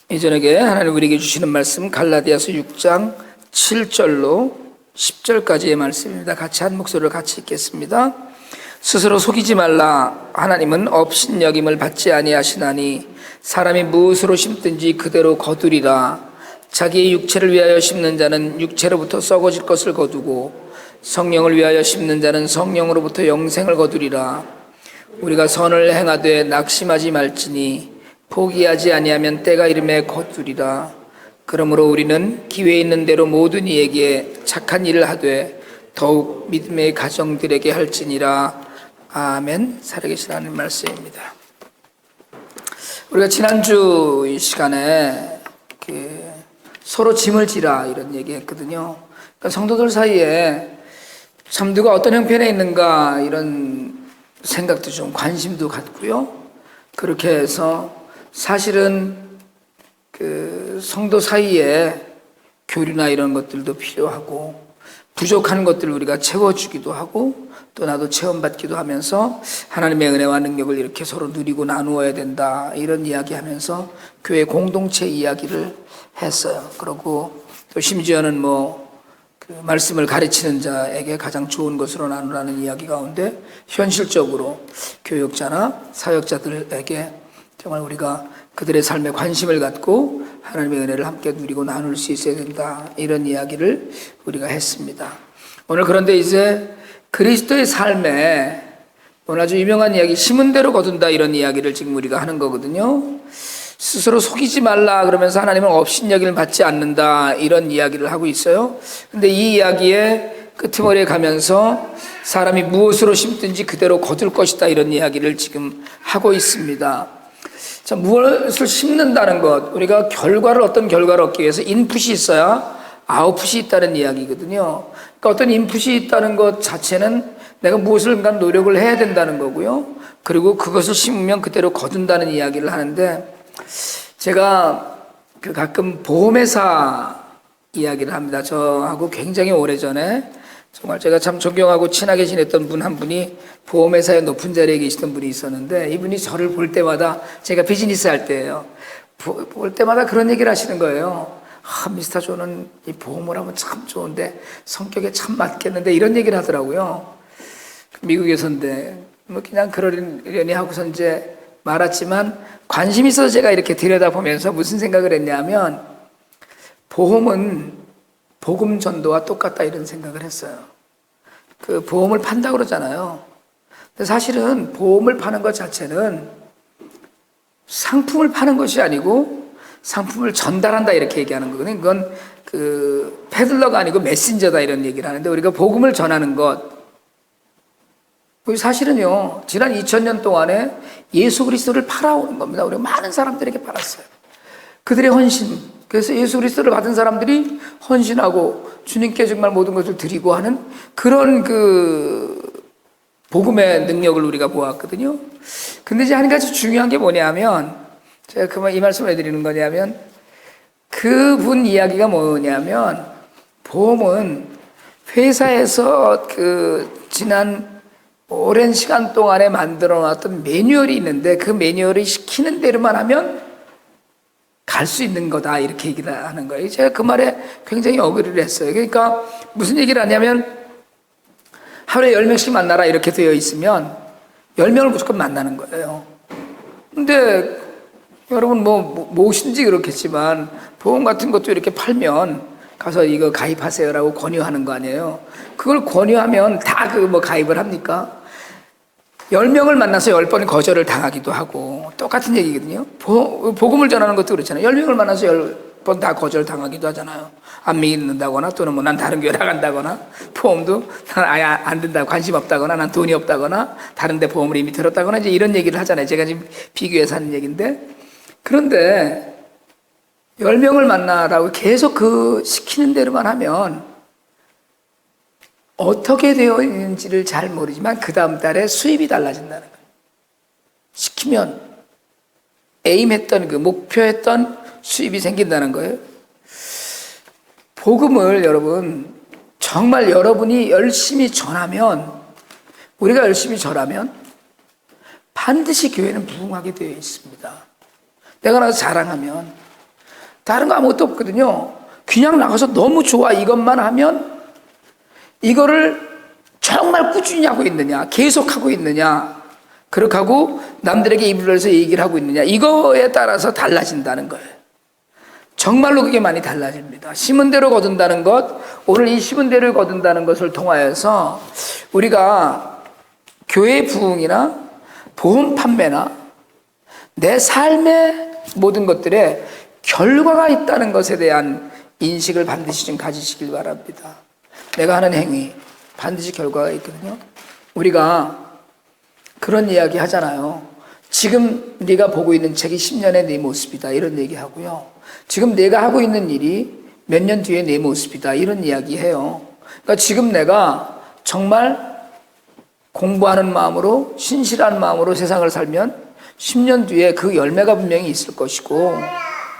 이 저녁에 하나님 우리에게 주시는 말씀 갈라디아서 6장 7절로 10절까지의 말씀입니다. 같이 한 목소리로 같이 읽겠습니다. 스스로 속이지 말라. 하나님은 업신여김을 받지 아니하시나니 사람이 무엇으로 심든지 그대로 거두리라. 자기의 육체를 위하여 심는 자는 육체로부터 썩어질 것을 거두고 성령을 위하여 심는 자는 성령으로부터 영생을 거두리라. 우리가 선을 행하되 낙심하지 말지니 포기하지 아니하면 때가 이름에 거두리라. 그러므로 우리는 기회 있는 대로 모든 이에게 착한 일을 하되 더욱 믿음의 가정들에게 할지니라. 아멘. 살아계신 하나님 말씀입니다. 우리가 지난주 이 시간에 서로 짐을 지라 이런 얘기 했거든요. 그러니까 성도들 사이에 참 누가 어떤 형편에 있는가 이런 생각도 좀 관심도 갖고요. 그렇게 해서 사실은 성도 사이에 교류나 이런 것들도 필요하고 부족한 것들을 우리가 채워주기도 하고 또 나도 체험받기도 하면서 하나님의 은혜와 능력을 이렇게 서로 누리고 나누어야 된다 이런 이야기하면서 교회 공동체 이야기를 했어요. 그리고 또 심지어는 말씀을 가르치는 자에게 가장 좋은 것으로 나누라는 이야기 가운데 현실적으로 교역자나 사역자들에게 정말 우리가 그들의 삶에 관심을 갖고 하나님의 은혜를 함께 누리고 나눌 수 있어야 된다 이런 이야기를 우리가 했습니다. 오늘 그런데 이제 그리스도의 삶에 오늘 아주 유명한 이야기 심은 대로 거둔다 이런 이야기를 지금 우리가 하는 거거든요. 스스로 속이지 말라 그러면서 하나님은 업신여김을 받지 않는다 이런 이야기를 하고 있어요. 근데 이 이야기의 끄트머리에 가면서 사람이 무엇으로 심든지 그대로 거둘 것이다 이런 이야기를 지금 하고 있습니다. 자, 무엇을 심는다는 것, 우리가 어떤 결과를 얻기 위해서 인풋이 있어야 아웃풋이 있다는 이야기거든요. 그러니까 어떤 인풋이 있다는 것 자체는 내가 무엇을 노력을 해야 된다는 거고요. 그리고 그것을 심으면 그대로 거둔다는 이야기를 하는데 제가 가끔 보험회사 이야기를 합니다. 저하고 굉장히 오래전에 정말 제가 참 존경하고 친하게 지냈던 분 한 분이 보험회사의 높은 자리에 계시던 분이 있었는데 이분이 저를 볼 때마다 제가 비즈니스 할 때예요. 볼 때마다 그런 얘기를 하시는 거예요. 미스터 존은 이 보험을 하면 참 좋은데 성격에 참 맞겠는데 이런 얘기를 하더라고요. 미국에서인데 그냥 그러려니 하고서 이제 말았지만 관심이 있어서 제가 이렇게 들여다보면서 무슨 생각을 했냐면 보험은 복음 전도와 똑같다 이런 생각을 했어요. 보험을 판다고 그러잖아요. 근데 사실은 보험을 파는 것 자체는 상품을 파는 것이 아니고 상품을 전달한다 이렇게 얘기하는 거거든요. 그건 패들러가 아니고 메신저다 이런 얘기를 하는데 우리가 복음을 전하는 것 사실은요 지난 2000년 동안에 예수 그리스도를 팔아오는 겁니다. 우리가 많은 사람들에게 팔았어요. 그들의 헌신, 그래서 예수 그리스도를 받은 사람들이 헌신하고 주님께 정말 모든 것을 드리고 하는 그런 복음의 능력을 우리가 보았거든요. 근데 이제 한 가지 중요한 게 뭐냐면 제가 이 말씀을 해드리는 거냐면 그분 이야기가 뭐냐면 보험은 회사에서 지난 오랜 시간 동안에 만들어 놨던 매뉴얼이 있는데 그 매뉴얼이 시키는 대로만 하면 갈 수 있는 거다 이렇게 얘기를 하는 거예요. 제가 그 말에 굉장히 어그리를 했어요. 그러니까 무슨 얘기를 하냐면 하루에 10명씩 만나라 이렇게 되어 있으면 10명을 무조건 만나는 거예요. 근데 여러분 무엇인지 그렇겠지만 보험 같은 것도 이렇게 팔면 가서 이거 가입하세요라고 권유하는 거 아니에요. 그걸 권유하면 다 가입을 합니까? 10명을 만나서 10번 거절을 당하기도 하고 똑같은 얘기거든요. 복음을 전하는 것도 그렇잖아요. 10명을 만나서 10번 다 거절 당하기도 하잖아요. 안 믿는다거나 또는 난 다른 교회 나간다거나 보험도 난 아예 안 된다고 관심 없다거나 난 돈이 없다거나 다른 데 보험을 이미 들었다거나 이제 이런 얘기를 하잖아요. 제가 지금 비교해서 하는 얘기인데 그런데 10명을 만나라고 계속 시키는 대로만 하면 어떻게 되어 있는지를 잘 모르지만 그 다음 달에 수입이 달라진다는 거예요. 시키면 목표했던 수입이 생긴다는 거예요. 복음을 여러분 정말 여러분이 열심히 전하면 우리가 열심히 전하면 반드시 교회는 부흥하게 되어 있습니다. 내가 나서 자랑하면 다른 거 아무것도 없거든요. 그냥 나가서 너무 좋아 이것만 하면 이거를 정말 꾸준히 하고 있느냐, 계속 하고 있느냐, 그렇게 하고 남들에게 입을 열어서 얘기를 하고 있느냐, 이거에 따라서 달라진다는 거예요. 정말로 그게 많이 달라집니다. 심은 대로 거둔다는 것, 오늘 이 심은 대로 거둔다는 것을 통하여서 우리가 교회 부흥이나 보험 판매나 내 삶의 모든 것들에 결과가 있다는 것에 대한 인식을 반드시 좀 가지시길 바랍니다. 내가 하는 행위 반드시 결과가 있거든요. 우리가 그런 이야기 하잖아요. 지금 네가 보고 있는 책이 10년의 네 모습이다 이런 얘기 하고요. 지금 내가 하고 있는 일이 몇 년 뒤에 내 모습이다 이런 이야기 해요. 그러니까 지금 내가 정말 공부하는 마음으로 신실한 마음으로 세상을 살면 10년 뒤에 그 열매가 분명히 있을 것이고,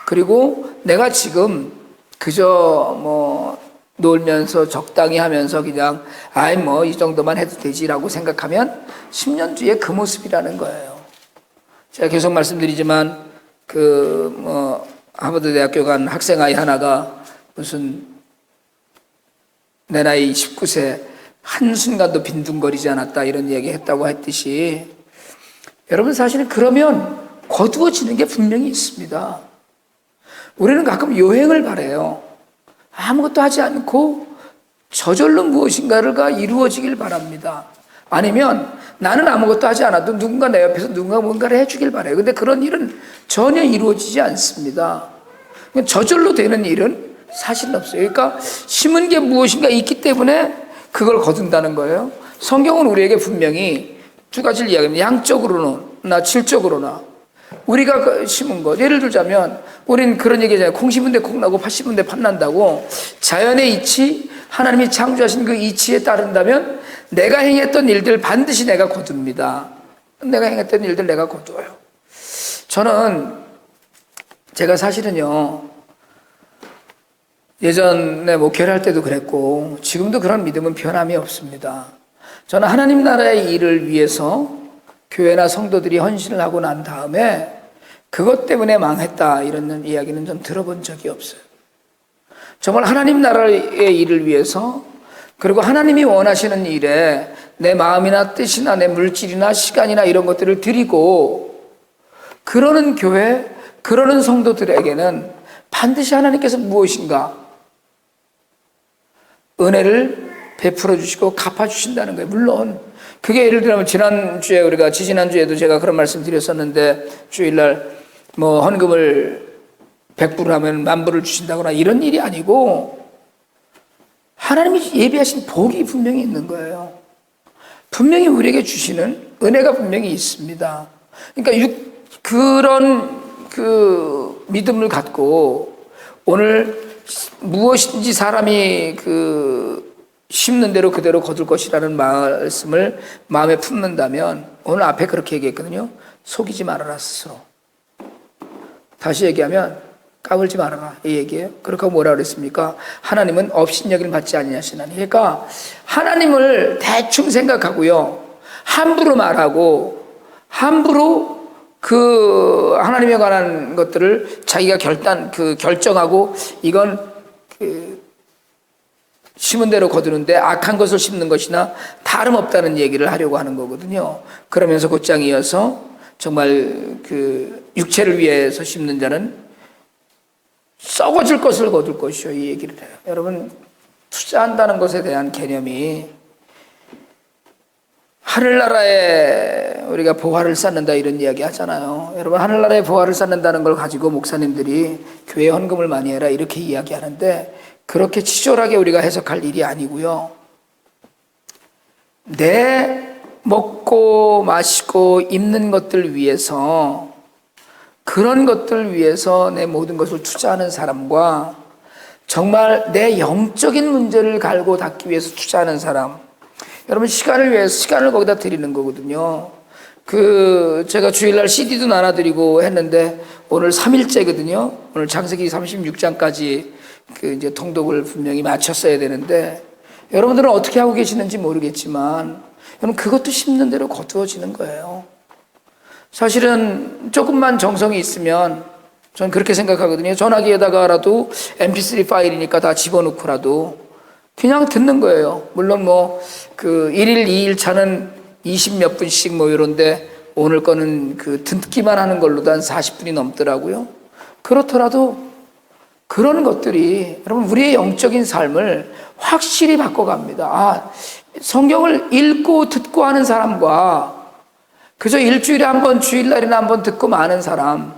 그리고 내가 지금 그저 뭐 놀면서 적당히 하면서 그냥 아이 뭐 이 정도만 해도 되지라고 생각하면 10년 뒤에 그 모습이라는 거예요. 제가 계속 말씀드리지만 하버드 대학교 간 학생 아이 하나가 무슨 내 나이 19세 한순간도 빈둥거리지 않았다 이런 얘기 했다고 했듯이, 여러분 사실은 그러면 거두어지는 게 분명히 있습니다. 우리는 가끔 요행을 바라요. 아무것도 하지 않고 저절로 무엇인가가 이루어지길 바랍니다. 아니면 나는 아무것도 하지 않아도 누군가 내 옆에서 누군가 뭔가를 해주길 바라요. 근데 그런 일은 전혀 이루어지지 않습니다. 저절로 되는 일은 사실은 없어요. 그러니까 심은 게 무엇인가 있기 때문에 그걸 거둔다는 거예요. 성경은 우리에게 분명히 두 가지를 이야기합니다. 양적으로나 질적으로나. 우리가 심은 것, 예를 들자면 우리는 그런 얘기잖아요. 콩 심은 데 콩 나고 팥 심은 데 팥 난다고. 자연의 이치, 하나님이 창조하신 그 이치에 따른다면 내가 행했던 일들 반드시 내가 거둡니다. 내가 행했던 일들 내가 거두어요. 제가 사실은요, 예전에 목회를 할 때도 그랬고 지금도 그런 믿음은 변함이 없습니다. 저는 하나님 나라의 일을 위해서 교회나 성도들이 헌신을 하고 난 다음에 그것 때문에 망했다 이런 이야기는 좀 들어본 적이 없어요. 정말 하나님 나라의 일을 위해서, 그리고 하나님이 원하시는 일에 내 마음이나 뜻이나 내 물질이나 시간이나 이런 것들을 드리고 그러는 교회, 그러는 성도들에게는 반드시 하나님께서 무엇인가 은혜를 베풀어 주시고 갚아 주신다는 거예요. 물론 그게 예를 들면 지지난주에도 제가 그런 말씀 드렸었는데, 주일날 뭐 헌금을 100불을 하면 10,000불을 주신다거나 이런 일이 아니고 하나님이 예비하신 복이 분명히 있는 거예요. 분명히 우리에게 주시는 은혜가 분명히 있습니다. 그러니까 그런 믿음을 갖고 오늘 무엇인지 사람이 심는 대로 그대로 거둘 것이라는 말씀을 마음에 품는다면, 오늘 앞에 그렇게 얘기했거든요. 속이지 말아라 스스로. 다시 얘기하면 까불지 말아라 이 얘기예요. 그렇게 하고 뭐라 그랬습니까? 하나님은 업신여김을 받지 아니하시나니. 그러니까 하나님을 대충 생각하고요, 함부로 말하고 함부로 하나님에 관한 것들을 자기가 결정하고 이건 심은 대로 거두는데 악한 것을 심는 것이나 다름없다는 얘기를 하려고 하는 거거든요. 그러면서 곧장 이어서 정말 육체를 위해서 심는 자는 썩어질 것을 거둘 것이요 이 얘기를 해요. 여러분, 투자한다는 것에 대한 개념이 하늘나라에 우리가 보화를 쌓는다 이런 이야기 하잖아요. 여러분, 하늘나라에 보화를 쌓는다는 걸 가지고 목사님들이 교회 헌금을 많이 해라 이렇게 이야기하는데, 그렇게 치졸하게 우리가 해석할 일이 아니고요. 내 먹고 마시고 입는 것들 위해서, 그런 것들 위해서 내 모든 것을 투자하는 사람과 정말 내 영적인 문제를 갈고 닦기 위해서 투자하는 사람, 여러분 시간을 위해서 시간을 거기다 드리는 거거든요. 제가 주일날 CD도 나눠드리고 했는데 오늘 3일째거든요. 오늘 창세기 36장까지 이제 통독을 분명히 마쳤어야 되는데, 여러분들은 어떻게 하고 계시는지 모르겠지만 여러분 그것도 심는 대로 거두어지는 거예요. 사실은 조금만 정성이 있으면 저는 그렇게 생각하거든요. 전화기에다가라도 mp3 파일이니까 다 집어넣고라도 그냥 듣는 거예요. 물론 뭐 그 1일, 2일 차는 20 몇 분씩 뭐 이런데 오늘 거는 그 듣기만 하는 걸로도 한 40분이 넘더라고요. 그렇더라도 그런 것들이 여러분 우리의 영적인 삶을 확실히 바꿔갑니다. 아, 성경을 읽고 듣고 하는 사람과 그저 일주일에 한 번, 주일날이나 한 번 듣고 마는 사람,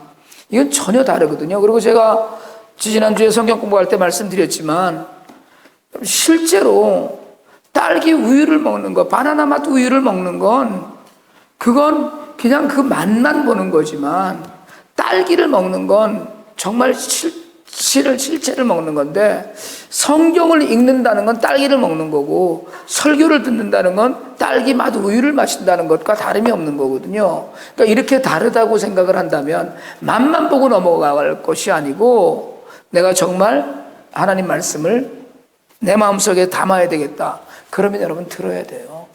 이건 전혀 다르거든요. 그리고 제가 지난주에 성경 공부할 때 말씀드렸지만 실제로 딸기 우유를 먹는 거, 바나나 맛 우유를 먹는 건 그건 그냥 그 맛만 보는 거지만 딸기를 먹는 건 정말 실체를 먹는 건데, 성경을 읽는다는 건 딸기를 먹는 거고 설교를 듣는다는 건 딸기 맛 우유를 마신다는 것과 다름이 없는 거거든요. 그러니까 이렇게 다르다고 생각을 한다면 맛만 보고 넘어갈 것이 아니고 내가 정말 하나님 말씀을 내 마음속에 담아야 되겠다. 그러면 여러분 들어야 돼요.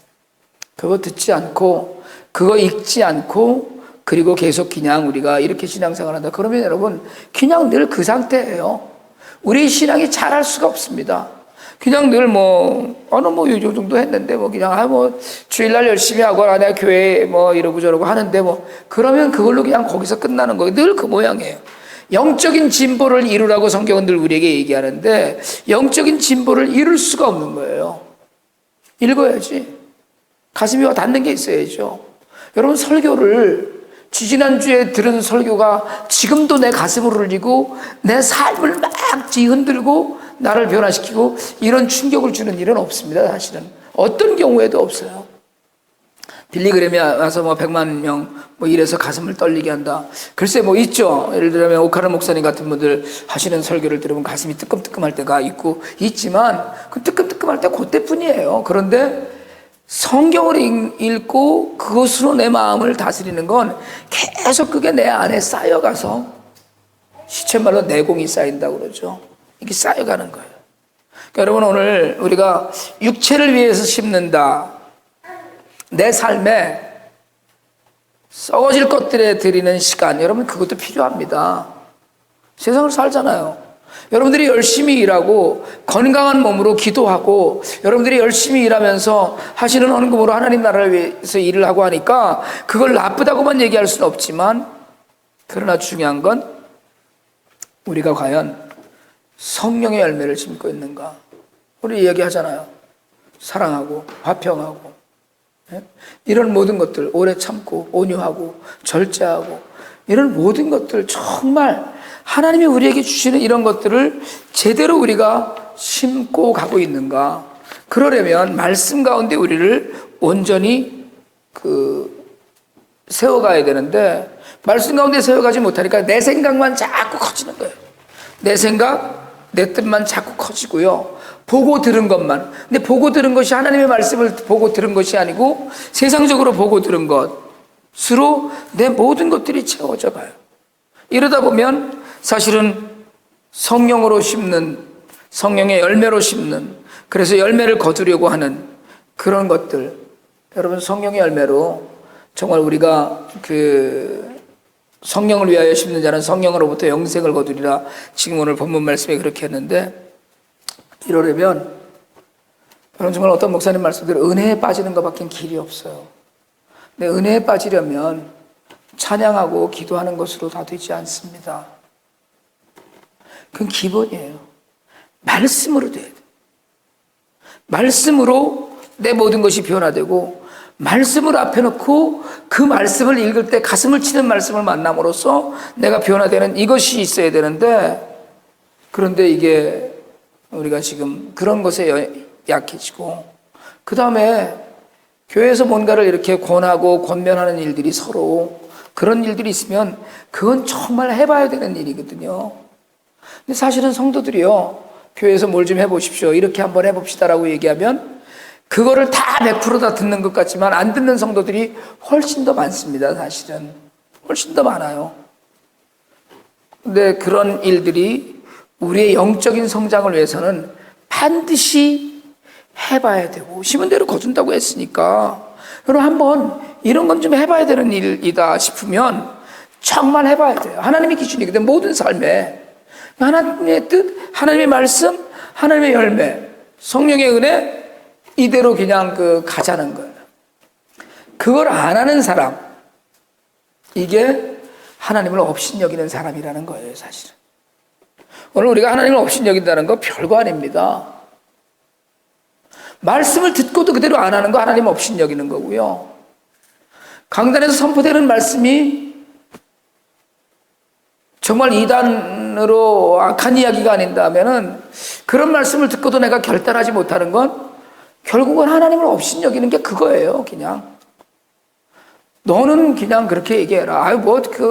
그거 듣지 않고 그거 읽지 않고 그리고 계속 그냥 우리가 이렇게 신앙생활 한다. 그러면 여러분 그냥 늘 그 상태예요. 우리 신앙이 자랄 수가 없습니다. 그냥 늘 이 정도 했는데 그냥 주일날 열심히 하고 내가 교회 이러고 저러고 하는데 그러면 그걸로 그냥 거기서 끝나는 거예요. 늘 그 모양이에요. 영적인 진보를 이루라고 성경은 늘 우리에게 얘기하는데 영적인 진보를 이룰 수가 없는 거예요. 읽어야지. 가슴이 와 닿는 게 있어야죠. 여러분 설교를 지지난주에 들은 설교가 지금도 내 가슴을 울리고 내 삶을 막 뒤흔들고 나를 변화시키고 이런 충격을 주는 일은 없습니다. 사실은 어떤 경우에도 없어요. 빌리그램에 와서 100만 명 이래서 가슴을 떨리게 한다. 글쎄 있죠. 예를 들면 오카르 목사님 같은 분들 하시는 설교를 들으면 가슴이 뜨끔뜨끔할 때가 있지만 그 뜨끔뜨끔할 때 그때뿐이에요. 그런데 성경을 읽고 그것으로 내 마음을 다스리는 건 계속 그게 내 안에 쌓여가서 시쳇말로 내공이 쌓인다고 그러죠. 이게 쌓여가는 거예요. 그러니까 여러분 오늘 우리가 육체를 위해서 심는다. 내 삶에 썩어질 것들에 드리는 시간, 여러분 그것도 필요합니다. 세상을 살잖아요. 여러분들이 열심히 일하고 건강한 몸으로 기도하고 여러분들이 열심히 일하면서 하시는 헌금으로 하나님 나라를 위해서 일을 하고 하니까 그걸 나쁘다고만 얘기할 수는 없지만, 그러나 중요한 건 우리가 과연 성령의 열매를 심고 있는가. 우리 이야기하잖아요. 사랑하고 화평하고 이런 모든 것들, 오래 참고 온유하고 절제하고 이런 모든 것들, 정말 하나님이 우리에게 주시는 이런 것들을 제대로 우리가 심고 가고 있는가. 그러려면 말씀 가운데 우리를 온전히 세워가야 되는데 말씀 가운데 세워가지 못하니까 내 생각만 자꾸 커지는 거예요. 내 생각, 내 뜻만 자꾸 커지고요. 보고 들은 것만. 근데 보고 들은 것이 하나님의 말씀을 보고 들은 것이 아니고 세상적으로 보고 들은 것으로 내 모든 것들이 채워져 가요. 이러다 보면 사실은 성령으로 심는, 성령의 열매로 심는, 그래서 열매를 거두려고 하는 그런 것들, 여러분 성령의 열매로 정말 우리가 성령을 위하여 심는 자는 성령으로부터 영생을 거두리라. 지금 오늘 본문 말씀에 그렇게 했는데, 이러려면 여러분 정말 어떤 목사님 말씀대로 은혜에 빠지는 것밖에 길이 없어요. 근데 은혜에 빠지려면 찬양하고 기도하는 것으로 다 되지 않습니다. 그건 기본이에요. 말씀으로 돼야 돼요. 말씀으로 내 모든 것이 변화되고, 말씀을 앞에 놓고 그 말씀을 읽을 때 가슴을 치는 말씀을 만남으로써 내가 변화되는 이것이 있어야 되는데, 그런데 이게 우리가 지금 그런 것에 약해지고, 그 다음에 교회에서 뭔가를 이렇게 권하고 권면하는 일들이 서로 그런 일들이 있으면 그건 정말 해봐야 되는 일이거든요. 근데 사실은 성도들이요, 교회에서 뭘 좀 해보십시오, 이렇게 한번 해봅시다라고 얘기하면 그거를 다 100% 다 듣는 것 같지만 안 듣는 성도들이 훨씬 더 많습니다. 사실은 훨씬 더 많아요. 근데 그런 일들이 우리의 영적인 성장을 위해서는 반드시 해봐야 되고, 심은 대로 거둔다고 했으니까 여러분 한번 이런 건 좀 해봐야 되는 일이다 싶으면 정말 해봐야 돼요. 하나님의 기준이기 때문에 모든 삶에 하나님의 뜻, 하나님의 말씀, 하나님의 열매, 성령의 은혜 이대로 그냥 가자는 거예요. 그걸 안 하는 사람, 이게 하나님을 업신여기는 사람이라는 거예요, 사실은. 오늘 우리가 하나님을 업신여긴다는 거 별거 아닙니다. 말씀을 듣고도 그대로 안 하는 거 하나님 업신여기는 거고요. 강단에서 선포되는 말씀이 정말 이단으로 악한 이야기가 아닌다면은 그런 말씀을 듣고도 내가 결단하지 못하는 건 결국은 하나님을 업신여기는 게 그거예요. 그냥 너는 그냥 그렇게 얘기해라.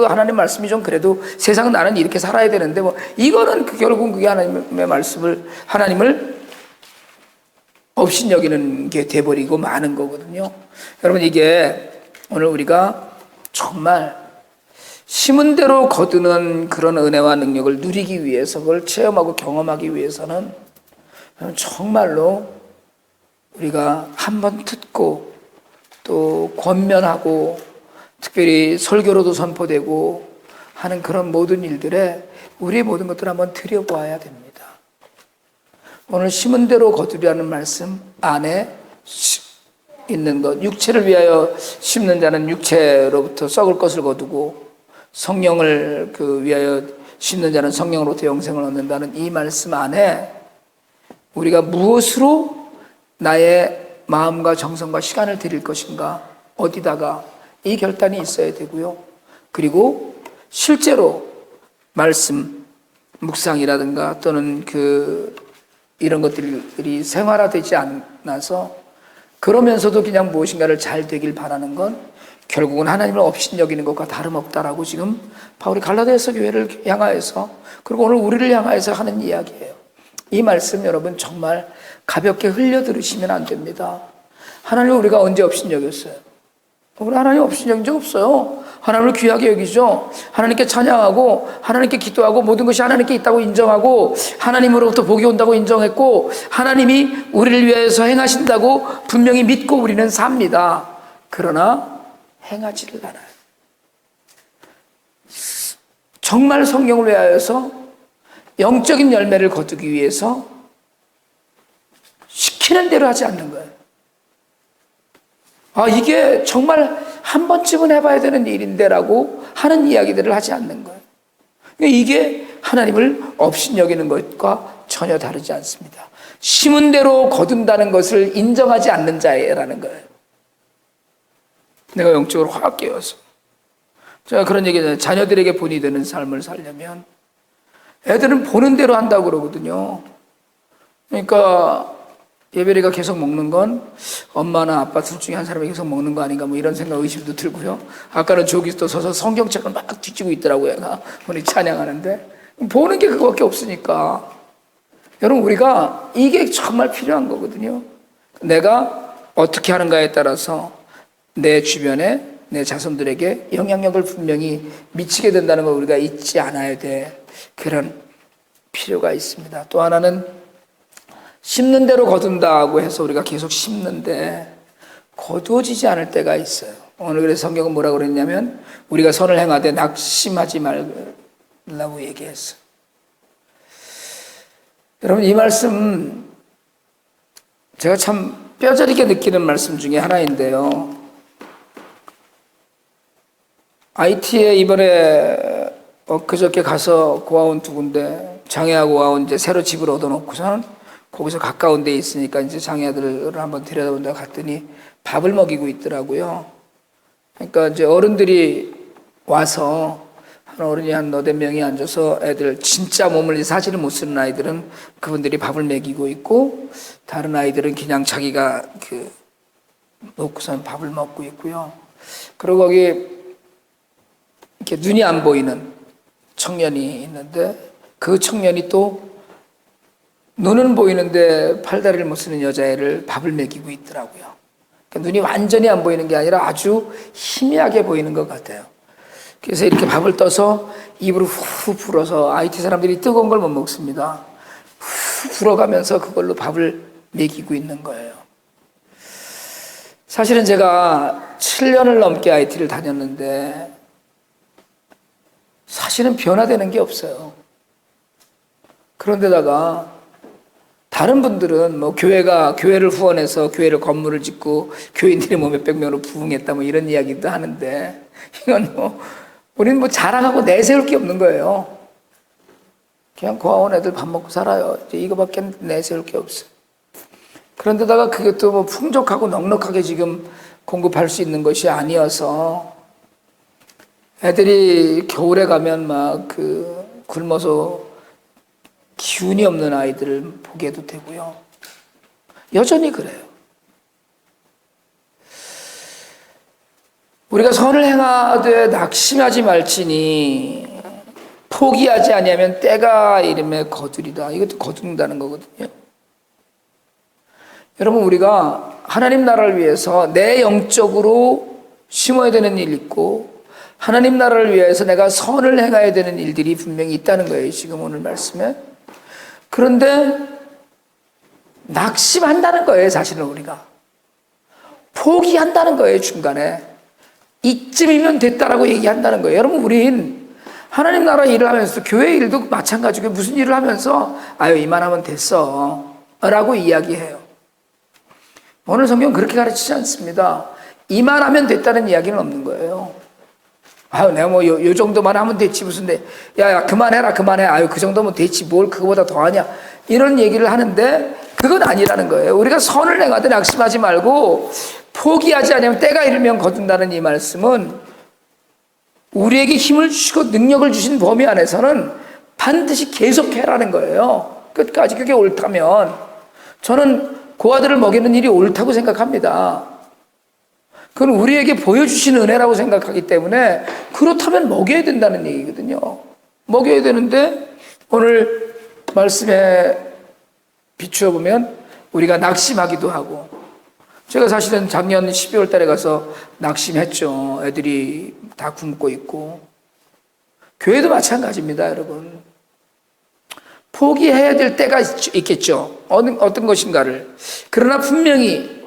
하나님 말씀이 좀 그래도 세상 나는 이렇게 살아야 되는데 이거는 결국은 그게 하나님의 말씀을 하나님을 업신여기는 게 돼버리고 마는 거거든요. 여러분, 이게 오늘 우리가 정말 심은 대로 거두는 그런 은혜와 능력을 누리기 위해서, 그걸 체험하고 경험하기 위해서는 정말로 우리가 한번 듣고 또 권면하고 특별히 설교로도 선포되고 하는 그런 모든 일들에 우리의 모든 것들을 한번 들여보아야 됩니다. 오늘 심은 대로 거두려는 말씀 안에 있는 것, 육체를 위하여 심는 자는 육체로부터 썩을 것을 거두고 성령을 위하여 심는 자는 성령으로부터 영생을 얻는다는 이 말씀 안에 우리가 무엇으로 나의 마음과 정성과 시간을 드릴 것인가, 어디다가, 이 결단이 있어야 되고요. 그리고 실제로 말씀, 묵상이라든가 또는 이런 것들이 생활화되지 않아서 그러면서도 그냥 무엇인가를 잘 되길 바라는 건 결국은 하나님을 업신여기는 것과 다름없다라고 지금 바울이 갈라디아서 교회를 향하여서, 그리고 오늘 우리를 향하여서 하는 이야기예요. 이 말씀 여러분 정말 가볍게 흘려 들으시면 안 됩니다. 하나님을 우리가 언제 업신여겼어요? 우리 하나님 업신여긴 적 없어요. 하나님을 귀하게 여기죠. 하나님께 찬양하고 하나님께 기도하고 모든 것이 하나님께 있다고 인정하고 하나님으로부터 복이 온다고 인정했고 하나님이 우리를 위해서 행하신다고 분명히 믿고 우리는 삽니다. 그러나 행하지를 않아요. 정말 성경을 위하여서 영적인 열매를 거두기 위해서 시키는 대로 하지 않는 거예요. 이게 정말 한 번쯤은 해봐야 되는 일인데라고 하는 이야기들을 하지 않는 거예요. 이게 하나님을 업신여기는 것과 전혀 다르지 않습니다. 심은 대로 거둔다는 것을 인정하지 않는 자라는 거예요. 내가 영적으로 확 깨어서. 제가 그런 얘기잖아요. 자녀들에게 본이 되는 삶을 살려면 애들은 보는 대로 한다고 그러거든요. 그러니까 예배리가 계속 먹는 건 엄마나 아빠 둘 중에 한 사람이 계속 먹는 거 아닌가 이런 생각, 의심도 들고요. 아까는 저기 또 서서 성경책을 막 뒤지고 있더라고요. 우리 찬양하는데 보는 게 그거밖에 없으니까. 여러분, 우리가 이게 정말 필요한 거거든요. 내가 어떻게 하는가에 따라서 내 주변에 내 자손들에게 영향력을 분명히 미치게 된다는 걸 우리가 잊지 않아야 돼. 그런 필요가 있습니다. 또 하나는 심는 대로 거둔다고 해서 우리가 계속 심는데 거두어지지 않을 때가 있어요. 오늘 그래서 성경은 뭐라고 그랬냐면 우리가 선을 행하되 낙심하지 말라고 얘기했어요. 여러분, 이 말씀 제가 참 뼈저리게 느끼는 말씀 중에 하나인데요. IT에 이번에 엊그저께 가서 고아원 2군데 장애하고 고아원 이제 새로 집을 얻어놓고서는 거기서 가까운 데 있으니까 이제 장애아들을 한번 데려다본다 갔더니 밥을 먹이고 있더라고요. 그러니까 이제 어른들이 와서 한 어른이 한 4-5명이 앉아서 애들 진짜 몸을 사진을 못 쓰는 아이들은 그분들이 밥을 먹이고 있고 다른 아이들은 그냥 자기가 놓고선 밥을 먹고 있고요. 그리고 거기 이렇게 눈이 안 보이는 청년이 있는데 그 청년이 또 눈은 보이는데 팔다리를 못 쓰는 여자애를 밥을 먹이고 있더라고요. 그러니까 눈이 완전히 안 보이는 게 아니라 아주 희미하게 보이는 것 같아요. 그래서 이렇게 밥을 떠서 입으로 후 불어서 IT 사람들이 뜨거운 걸 못 먹습니다. 후 불어가면서 그걸로 밥을 먹이고 있는 거예요. 사실은 제가 7년을 넘게 IT를 다녔는데 사실은 변화되는 게 없어요. 그런데다가 다른 분들은 뭐 교회를 후원해서 교회를 건물을 짓고 교인들이 뭐 몇백 명으로 부흥했다 뭐 이런 이야기도 하는데, 이건 우리는 뭐 자랑하고 내세울 게 없는 거예요. 그냥 고아원 애들 밥 먹고 살아요. 이제 이거밖에 내세울 게 없어요. 그런데다가 그게 또 뭐 풍족하고 넉넉하게 지금 공급할 수 있는 것이 아니어서 애들이 겨울에 가면 막 굶어서 기운이 없는 아이들을 보게도 되고요. 여전히 그래요. 우리가 선을 행하되 낙심하지 말지니 포기하지 아니하면 때가 이름에 거두리다. 이것도 거둔다는 거거든요. 여러분, 우리가 하나님 나라를 위해서 내 영적으로 심어야 되는 일이 있고 하나님 나라를 위해서 내가 선을 행해야 되는 일들이 분명히 있다는 거예요. 지금 오늘 말씀에. 그런데 낙심한다는 거예요. 사실은 우리가 포기한다는 거예요. 중간에 이쯤이면 됐다라고 얘기한다는 거예요. 여러분, 우린 하나님 나라 일을 하면서 교회 일도 마찬가지고 무슨 일을 하면서 아유 이만하면 됐어 라고 이야기해요. 오늘 성경은 그렇게 가르치지 않습니다. 이만하면 됐다는 이야기는 없는 거예요. 아유 내가 뭐 요 정도만 하면 됐지 무슨 야 그만해라 그만해. 아유 그 정도면 됐지 뭘 그거보다 더 하냐. 이런 얘기를 하는데 그건 아니라는 거예요. 우리가 선을 행하되 낙심하지 말고 포기하지 않으면 때가 이르면 거둔다는 이 말씀은 우리에게 힘을 주시고 능력을 주신 범위 안에서는 반드시 계속해라는 거예요. 끝까지. 그게 옳다면 저는 고아들을 먹이는 일이 옳다고 생각합니다. 그건 우리에게 보여주신 은혜라고 생각하기 때문에 그렇다면 먹여야 된다는 얘기거든요. 먹여야 되는데 오늘 말씀에 비추어 보면 우리가 낙심하기도 하고, 제가 사실은 작년 12월 달에 가서 낙심했죠. 애들이 다 굶고 있고. 교회도 마찬가지입니다, 여러분. 포기해야 될 때가 있겠죠. 어떤 것인가를. 그러나 분명히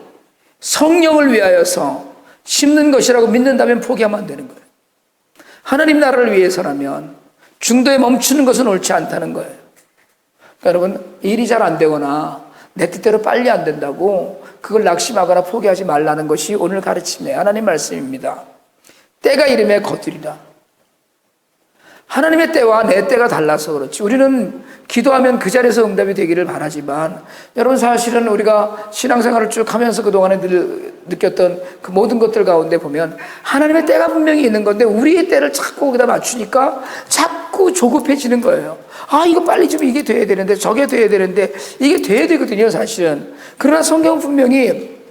성령을 위하여서 심는 것이라고 믿는다면 포기하면 안 되는 거예요. 하나님 나라를 위해서라면 중도에 멈추는 것은 옳지 않다는 거예요. 그러니까 여러분, 일이 잘 안 되거나 내 뜻대로 빨리 안 된다고 그걸 낙심하거나 포기하지 말라는 것이 오늘 가르침의 하나님 말씀입니다. 때가 이름에 거두리라. 하나님의 때와 내 때가 달라서 그렇지. 우리는 기도하면 그 자리에서 응답이 되기를 바라지만, 여러분 사실은 우리가 신앙생활을 쭉 하면서 그동안에 느꼈던 그 모든 것들 가운데 보면 하나님의 때가 분명히 있는 건데 우리의 때를 자꾸 거기다 맞추니까 자꾸 조급해지는 거예요. 아 이거 빨리 좀 이게 돼야 되는데 저게 돼야 되는데 이게 돼야 되거든요 사실은. 그러나 성경 분명히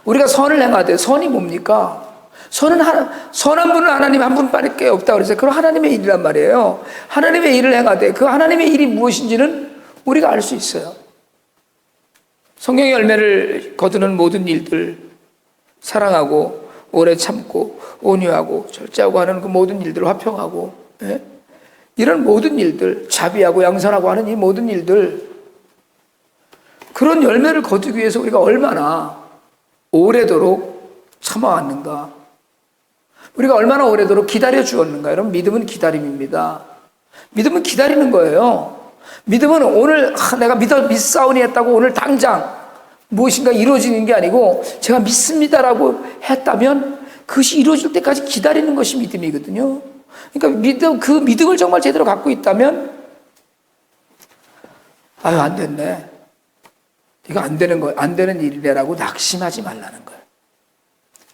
우리가 선을 행하되, 선이 뭡니까? 선한 분은 하나님 한 분밖에 없다고 그랬어요. 그럼 하나님의 일이란 말이에요. 하나님의 일을 행하되 그 하나님의 일이 무엇인지는 우리가 알 수 있어요. 성경의 열매를 거두는 모든 일들, 사랑하고 오래 참고 온유하고 절제하고 하는 그 모든 일들, 화평하고, 예? 이런 모든 일들, 자비하고 양선하고 하는 이 모든 일들, 그런 열매를 거두기 위해서 우리가 얼마나 오래도록 참아왔는가, 우리가 얼마나 오래도록 기다려 주었는가. 여러분, 믿음은 기다림입니다. 믿음은 기다리는 거예요. 믿음은 오늘 내가 믿사오니 했다고 오늘 당장 무엇인가 이루어지는 게 아니고, 제가 믿습니다라고 했다면 그것이 이루어질 때까지 기다리는 것이 믿음이거든요. 그러니까 그 믿음을 정말 제대로 갖고 있다면, 아유 안 됐네, 이거 안 되는 일이라고 낙심하지 말라는 거예요.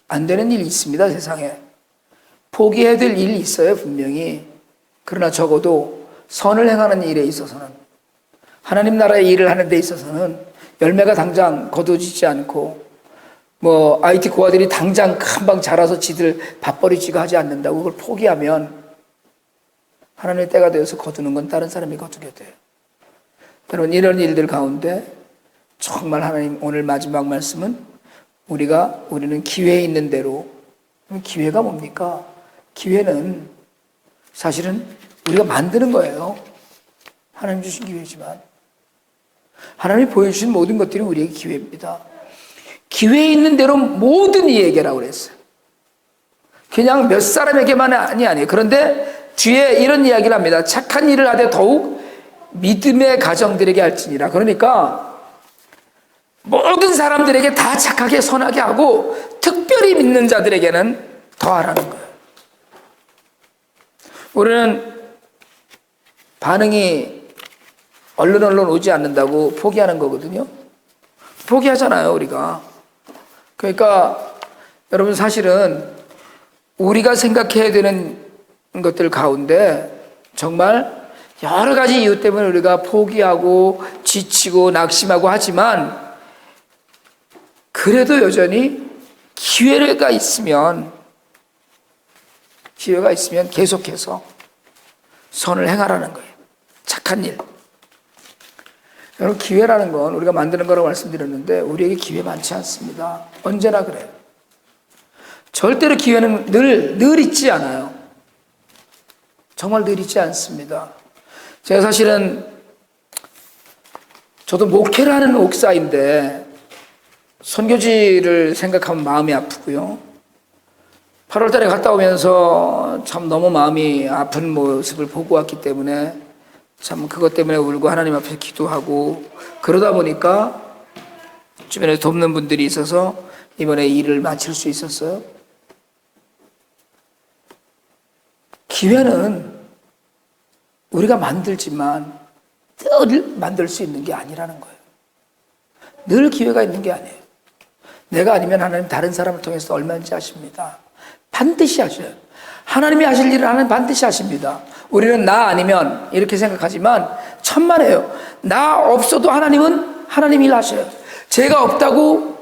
안 되는 일이 있습니다, 세상에. 포기해야 될 일이 있어요, 분명히. 그러나 적어도 선을 행하는 일에 있어서는, 하나님 나라의 일을 하는 데 있어서는 열매가 당장 거두어지지 않고, 뭐 IT 고아들이 당장 금방 자라서 지들 밥벌이지가 하지 않는다고 그걸 포기하면 하나님의 때가 되어서 거두는 건 다른 사람이 거두게 돼요. 여러분, 이런 일들 가운데 정말 하나님 오늘 마지막 말씀은 우리는 기회에 있는 대로. 기회가 뭡니까? 기회는 사실은 우리가 만드는 거예요. 하나님 주신 기회지만 하나님이 보여주신 모든 것들이 우리에게 기회입니다. 기회에 있는 대로 모든 이에게라고 그랬어요. 그냥 몇 사람에게만이 아니에요. 그런데 뒤에 이런 이야기를 합니다. 착한 일을 하되 더욱 믿음의 가정들에게 할지니라. 그러니까 모든 사람들에게 다 착하게 선하게 하고 특별히 믿는 자들에게는 더 하라는 거예요. 우리는 반응이 얼른 오지 않는다고 포기하는 거거든요. 포기하잖아요, 우리가. 그러니까 여러분, 사실은 우리가 생각해야 되는 것들 가운데 정말 여러 가지 이유 때문에 우리가 포기하고 지치고 낙심하고 하지만, 그래도 여전히 기회가 있으면 계속해서 선을 행하라는 거예요. 착한 일. 여러분, 기회라는 건 우리가 만드는 거라고 말씀드렸는데 우리에게 기회 많지 않습니다. 언제나 그래요. 절대로 기회는 늘 있지 않아요. 정말 늘 있지 않습니다. 제가 사실은 저도 목회를 하는 목사인데 선교지를 생각하면 마음이 아프고요. 8월 달에 갔다 오면서 참 너무 마음이 아픈 모습을 보고 왔기 때문에 참 그것 때문에 울고 하나님 앞에 기도하고, 그러다 보니까 주변에 돕는 분들이 있어서 이번에 일을 마칠 수 있었어요. 기회는 우리가 만들지만 늘 만들 수 있는 게 아니라는 거예요. 늘 기회가 있는 게 아니에요. 내가 아니면 하나님 다른 사람을 통해서 얼마인지 아십니다. 반드시 하셔요. 하나님이 하실 일을 하나님 반드시 하십니다. 우리는 나 아니면 이렇게 생각하지만 천만에요. 나 없어도 하나님은 하나님 일 하셔요. 제가 없다고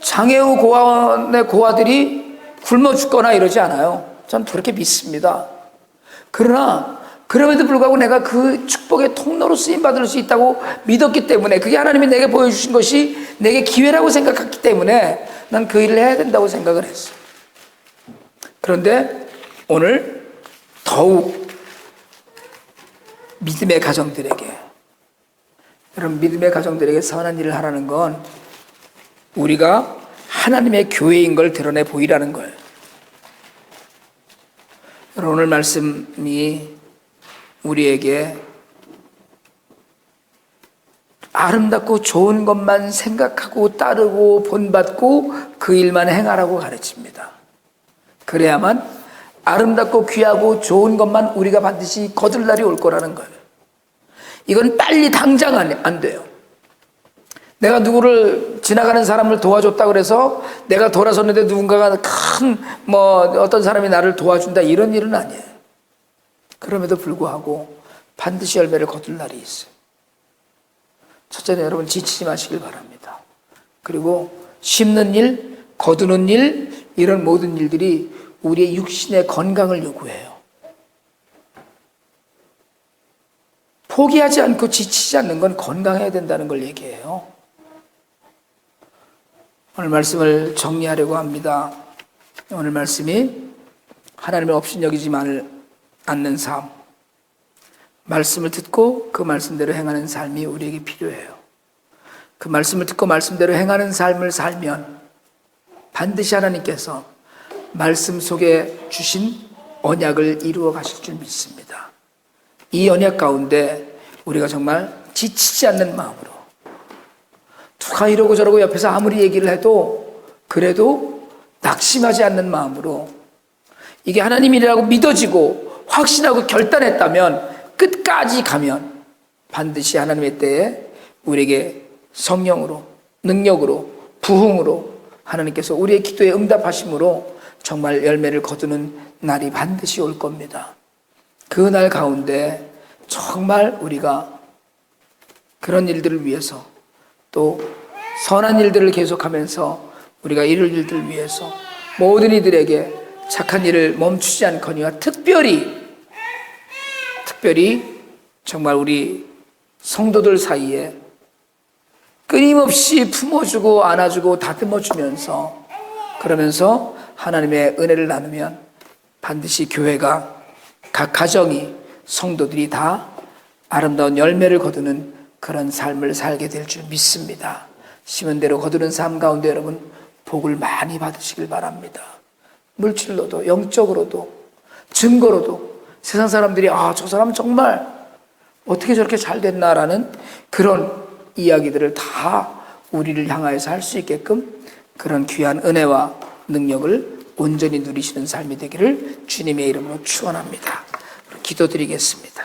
장애우 고아원의 고아들이 굶어 죽거나 이러지 않아요. 전 그렇게 믿습니다. 그러나 그럼에도 불구하고 내가 그 축복의 통로로 쓰임받을 수 있다고 믿었기 때문에, 그게 하나님이 내게 보여주신 것이 내게 기회라고 생각했기 때문에 난 그 일을 해야 된다고 생각을 했어요. 그런데 오늘 더욱 믿음의 가정들에게, 여러분, 믿음의 가정들에게 선한 일을 하라는 건 우리가 하나님의 교회인 걸 드러내 보이라는 거예요. 여러분, 오늘 말씀이 우리에게 아름답고 좋은 것만 생각하고 따르고 본받고 그 일만 행하라고 가르칩니다. 그래야만 아름답고 귀하고 좋은 것만 우리가 반드시 거둘 날이 올 거라는 거예요. 이건 빨리 당장 안 돼요. 내가 누구를, 지나가는 사람을 도와줬다 그래서 내가 돌아섰는데 누군가가 어떤 사람이 나를 도와준다, 이런 일은 아니에요. 그럼에도 불구하고 반드시 열매를 거둘 날이 있어요. 첫째는 여러분, 지치지 마시길 바랍니다. 그리고 심는 일, 거두는 일, 이런 모든 일들이 우리의 육신의 건강을 요구해요. 포기하지 않고 지치지 않는 건 건강해야 된다는 걸 얘기해요. 오늘 말씀을 정리하려고 합니다. 오늘 말씀이 하나님을 업신여기지 않는 삶, 말씀을 듣고 그 말씀대로 행하는 삶이 우리에게 필요해요. 그 말씀을 듣고 말씀대로 행하는 삶을 살면 반드시 하나님께서 말씀 속에 주신 언약을 이루어 가실 줄 믿습니다. 이 언약 가운데 우리가 정말 지치지 않는 마음으로, 누가 이러고 저러고 옆에서 아무리 얘기를 해도 그래도 낙심하지 않는 마음으로, 이게 하나님 일이라고 믿어지고 확신하고 결단했다면 끝까지 가면 반드시 하나님의 때에 우리에게 성령으로, 능력으로, 부흥으로 하나님께서 우리의 기도에 응답하심으로 정말 열매를 거두는 날이 반드시 올 겁니다. 그 날 가운데 정말 우리가 그런 일들을 위해서, 또 선한 일들을 계속하면서 우리가 이룰 일들을 위해서 모든 이들에게 착한 일을 멈추지 않거니와 특별히 정말 우리 성도들 사이에 끊임없이 품어주고 안아주고 다듬어주면서, 그러면서 하나님의 은혜를 나누면 반드시 교회가, 각 가정이, 성도들이 다 아름다운 열매를 거두는 그런 삶을 살게 될 줄 믿습니다. 심은 대로 거두는 삶 가운데 여러분 복을 많이 받으시길 바랍니다. 물질로도 영적으로도 증거로도 세상 사람들이 저 사람은 정말 어떻게 저렇게 잘 됐나라는 그런 이야기들을 다 우리를 향하여서 할 수 있게끔 그런 귀한 은혜와 능력을 온전히 누리시는 삶이 되기를 주님의 이름으로 축원합니다. 기도드리겠습니다.